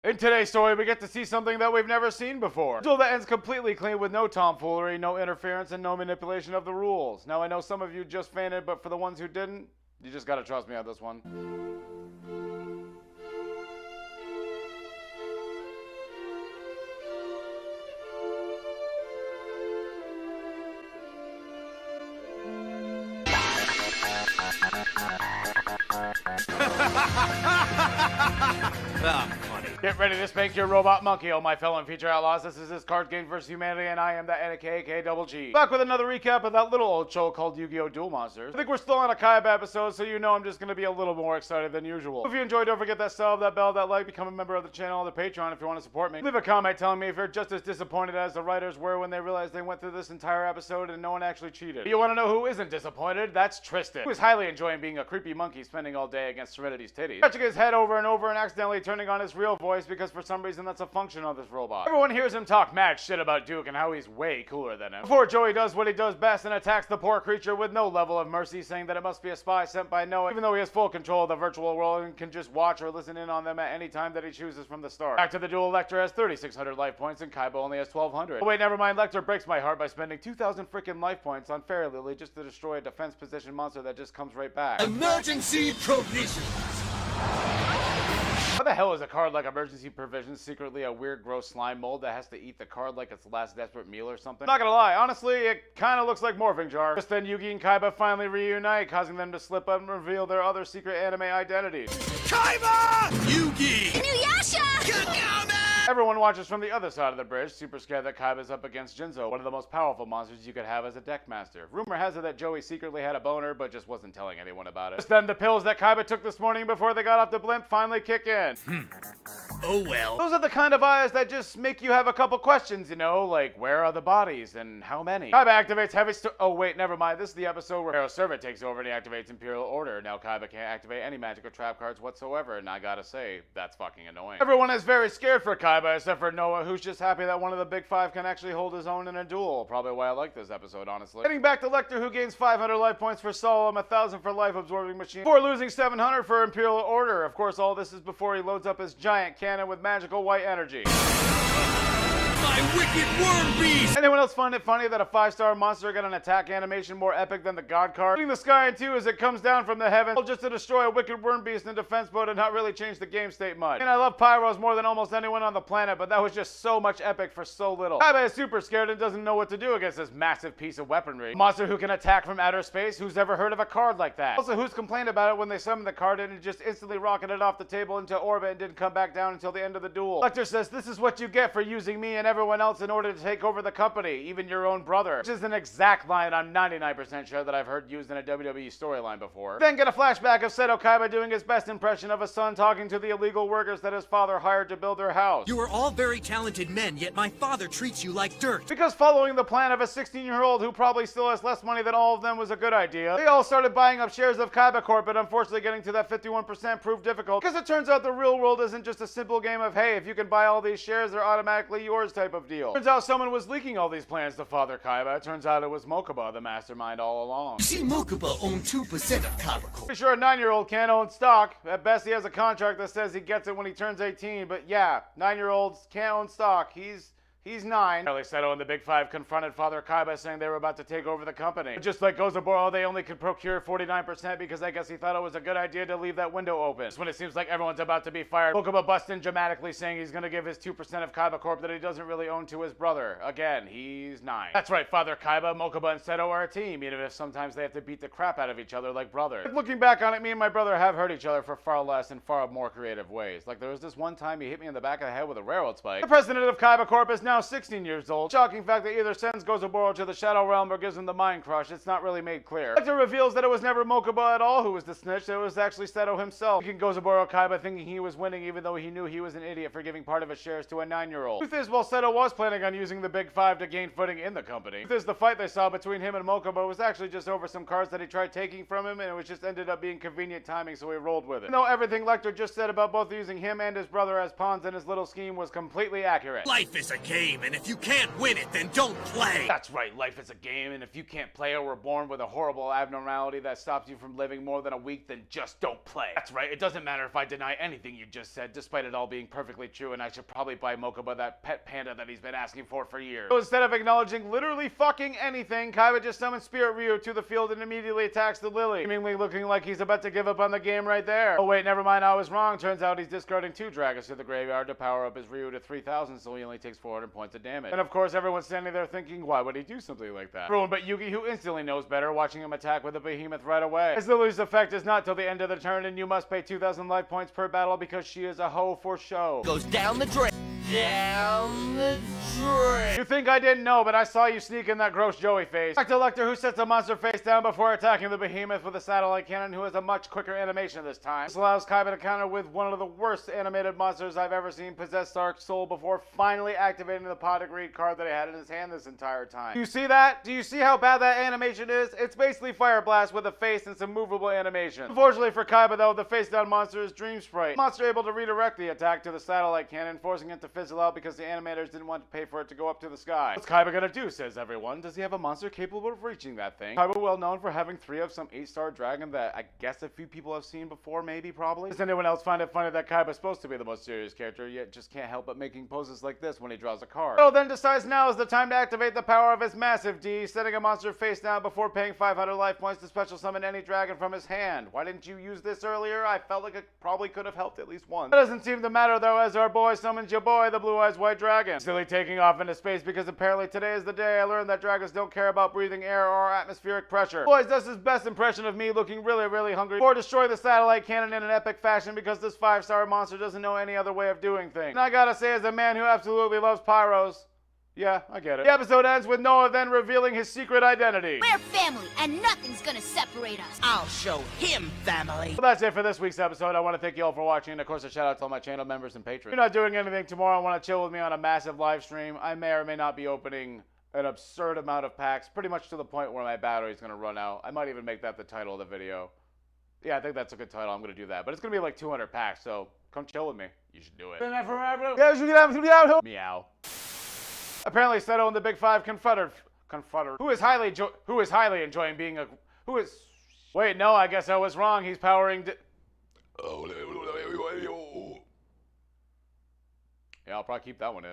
In today's story, we get to see something that we've never seen before. A duel that ends completely clean with no tomfoolery, no interference, and no manipulation of the rules. Now, I know some of you just fainted, but for the ones who didn't, you just gotta trust me on this one. Funny. Get ready to spank your robot monkey, oh my fellow feature outlaws. This is this Card Game vs. Humanity, and I am that aka Double G. Back with another recap of that little old show called YuGiOh Duel Monsters. I think we're still on a Kaiba episode, so you know I'm just gonna be a little more excited than usual. If you enjoyed, don't forget that sub, that bell, that like, become a member of the channel, the Patreon if you want to support me. Leave a comment telling me if you're just as disappointed as the writers were when they realized they went through this entire episode and no one actually cheated. But you want to know who isn't disappointed? That's Tristan, who is highly enjoying being a creepy monkey spending all day against Serenity's titties, scratching his head over and over and accidentally turning on his real voice because for some reason that's a function of this robot. Everyone hears him talk mad shit about Duke and how he's way cooler than him. Before Joey does what he does best and attacks the poor creature with no level of mercy, saying that it must be a spy sent by Noah, even though he has full control of the virtual world and can just watch or listen in on them at any time that he chooses from the start. Back to the duel, Lecter has 3,600 life points and Kaiba only has 1,200. Oh wait, never mind, Lecter breaks my heart by spending 2,000 freaking life points on Fairy Lily just to destroy a defense position monster that just comes right back. Emergency provisions. What the hell is a card like Emergency Provisions secretly a weird gross slime mold that has to eat the card like it's the last desperate meal or something? Not gonna lie, honestly, it kinda looks like Morphing Jar. Just then Yugi and Kaiba finally reunite, causing them to slip up and reveal their other secret anime identities. Kaiba! Yugi! Inuyasha! Kagome! Everyone watches from the other side of the bridge, super scared that Kaiba's up against Jinzo, one of the most powerful monsters you could have as a deck master. Rumor has it that Joey secretly had a boner, but just wasn't telling anyone about it. Just then, the pills that Kaiba took this morning before they got off the blimp finally kick in. Oh well. Those are the kind of eyes that just make you have a couple questions, you know, like where are the bodies and how many? Kaiba activates heavy oh wait, never mind. This is the episode where Hero Servant takes over and he activates Imperial Order. Now Kaiba can't activate any magical trap cards whatsoever, and I gotta say, that's fucking annoying. Everyone is very scared for Kaiba except for Noah, who's just happy that one of the big five can actually hold his own in a duel. Probably why I like this episode, honestly. Getting back to Lecter, who gains 500 life points for Solemn, 1,000 for Life Absorbing Machine, before losing 700 for Imperial Order. Of course, all this is before he loads up his giant cannon with magical white energy. My wicked worm beast! Anyone else find it funny that a 5-star monster got an attack animation more epic than the God card? Putting the sky in two as it comes down from the heavens just to destroy a wicked worm beast in defense mode and not really change the game state much. And I love Pyros more than almost anyone on the planet, but that was just so much epic for so little. Kaiba is super scared and doesn't know what to do against this massive piece of weaponry. A monster who can attack from outer space? Who's ever heard of a card like that? Also, who's complained about it when they summoned the card and it just instantly rocketed off the table into orbit and didn't come back down until the end of the duel? Lecter says, "This is what you get for using me and everyone else in order to take over the company, even your own brother," which is an exact line I'm 99% sure that I've heard used in a WWE storyline before. Then get a flashback of Seto Kaiba doing his best impression of a son talking to the illegal workers that his father hired to build their house. You are all very talented men, yet my father treats you like dirt. Because following the plan of a 16-year-old who probably still has less money than all of them was a good idea, they all started buying up shares of Kaiba Corp, but unfortunately getting to that 51% proved difficult, because it turns out the real world isn't just a simple game of, hey, if you can buy all these shares, they're automatically yours type of deal. Turns out someone was leaking all these plans to Father Kaiba. It turns out it was Mokuba, the mastermind all along. See, Mokuba owned 2% of Kaiba Corp. Pretty sure a 9-year-old can't own stock. At best, he has a contract that says he gets it when he turns 18, but yeah, 9-year-olds can't own stock. He's 9. Early Seto and the Big Five confronted Father Kaiba saying they were about to take over the company. Just like Gozaburo, they only could procure 49% because I guess he thought it was a good idea to leave that window open. Just when it seems like everyone's about to be fired, Mokuba busts in dramatically saying he's gonna give his 2% of Kaiba Corp that he doesn't really own to his brother. Again, he's 9. That's right, Father Kaiba, Mokuba, and Seto are a team, even if sometimes they have to beat the crap out of each other like brothers. But looking back on it, me and my brother have hurt each other for far less and far more creative ways. Like there was this one time he hit me in the back of the head with a railroad spike. The president of Kaiba Corp is now 16 years old. Shocking fact that either sends Gozaburo to the Shadow Realm or gives him the Mind Crush. It's not really made clear. Lecter reveals that it was never Mokuba at all who was the snitch. It was actually Seto himself. Making Gozaburo Kaiba thinking he was winning even though he knew he was an idiot for giving part of his shares to a 9-year-old. Truth is, while Seto was planning on using the Big Five to gain footing in the company, truth is the fight they saw between him and Mokuba was actually just over some cards that he tried taking from him, and it was just ended up being convenient timing, so he rolled with it. Even though everything Lecter just said about both using him and his brother as pawns in his little scheme was completely accurate. Life is a game. game, and if you can't win it, then don't play. That's right, life is a game, and if you can't play or were born with a horrible abnormality that stops you from living more than a week, then just don't play. That's right, it doesn't matter if I deny anything you just said, despite it all being perfectly true, and I should probably buy Mokuba that pet panda that he's been asking for years. So instead of acknowledging literally fucking anything, Kaiba just summons Spirit Ryu to the field and immediately attacks the Lily, seemingly looking like he's about to give up on the game right there. Oh wait, never mind, I was wrong. Turns out he's discarding 2 dragons to the graveyard to power up his Ryu to 3,000, so he only takes 400 points of damage. And of course, everyone's standing there thinking, why would he do something like that? Everyone but Yugi, who instantly knows better, watching him attack with a behemoth right away. As Lily's effect is not till the end of the turn, and you must pay 2,000 life points per battle because she is a hoe for show. Goes down the drain. Down the drain. You think I didn't know, but I saw you sneak in that gross Joey face. Back to Lecter, who sets the monster face down before attacking the behemoth with a satellite cannon, who has a much quicker animation this time. This allows Kaiba to counter with one of the worst animated monsters I've ever seen possess Stark's soul before finally activating the pot of greed card that he had in his hand this entire time. Do you see that? Do you see how bad that animation is? It's basically Fire Blast with a face and some movable animation. Unfortunately for Kaiba though, the face down monster is Dream Sprite. The monster able to redirect the attack to the satellite cannon, forcing it to fizzle out because the animators didn't want to pay for it to go up to the sky. What's Kaiba gonna do, says everyone. Does he have a monster capable of reaching that thing? Kaiba well known for having 3 of some 8-star dragon that I guess a few people have seen before, maybe, probably. Does anyone else find it funny that Kaiba's supposed to be the most serious character, yet just can't help but making poses like this when he draws a card? So then decides now is the time to activate the power of his massive D, setting a monster face down before paying 500 life points to special summon any dragon from his hand. Why didn't you use this earlier? I felt like it probably could have helped at least once. That doesn't seem to matter though, as our boy summons your boy, the Blue Eyes White Dragon. Silly taking off into space because apparently today is the day I learned that dragons don't care about breathing air or atmospheric pressure. Boys does his best impression of me looking really hungry before destroying the satellite cannon in an epic fashion because this 5-star monster doesn't know any other way of doing things. And I gotta say, as a man who absolutely loves pyros, yeah, I get it. The episode ends with Noah then revealing his secret identity. We're family, and nothing's gonna separate us. I'll show him family. Well, that's it for this week's episode. I want to thank you all for watching, and of course a shout out to all my channel members and patrons. If you're not doing anything tomorrow and want to chill with me on a massive live stream, I may or may not be opening an absurd amount of packs, pretty much to the point where my battery's going to run out. I might even make that the title of the video. Yeah, I think that's a good title. I'm going to do that. But it's going to be like 200 packs, so come chill with me. You should do it. Meow. Apparently, Seto and the Big Five confronted who is highly enjoying being a Wait, no, I guess I was wrong. He's powering Yeah, I'll probably keep that one in.